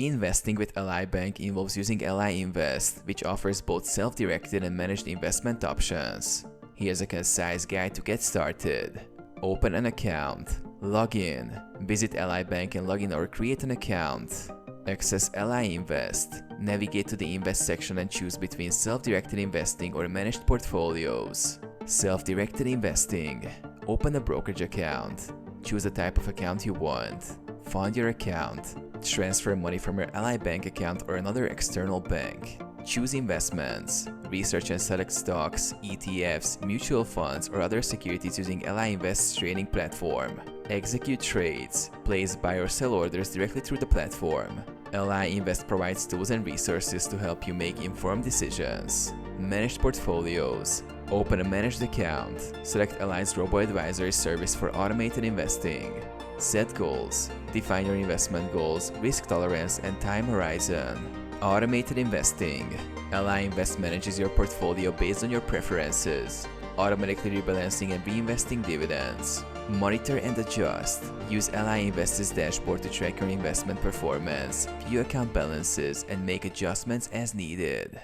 Investing with Ally Bank involves using Ally Invest, which offers both self-directed and managed investment options. Here's a concise guide to get started. Open an account. Log in. Visit Ally Bank and log in or create an account. Access Ally Invest. Navigate to the Invest section and choose between self-directed investing or managed portfolios. Self-directed investing. Open a brokerage account. Choose the type of account you want. Fund your account. Transfer money from your Ally Bank account or another external bank. Choose investments. Research and select stocks, ETFs, mutual funds, or other securities using Ally Invest's trading platform. Execute trades. Place buy or sell orders directly through the platform. Ally Invest provides tools and resources to help you make informed decisions. Managed portfolios. Open a managed account. Select Ally's robo-advisory service for automated investing. Set goals. Define your investment goals, risk tolerance, and time horizon. Automated investing. Ally Invest manages your portfolio based on your preferences, automatically rebalancing and reinvesting dividends. Monitor and adjust. Use Ally Invest's dashboard to track your investment performance, view account balances, and make adjustments as needed.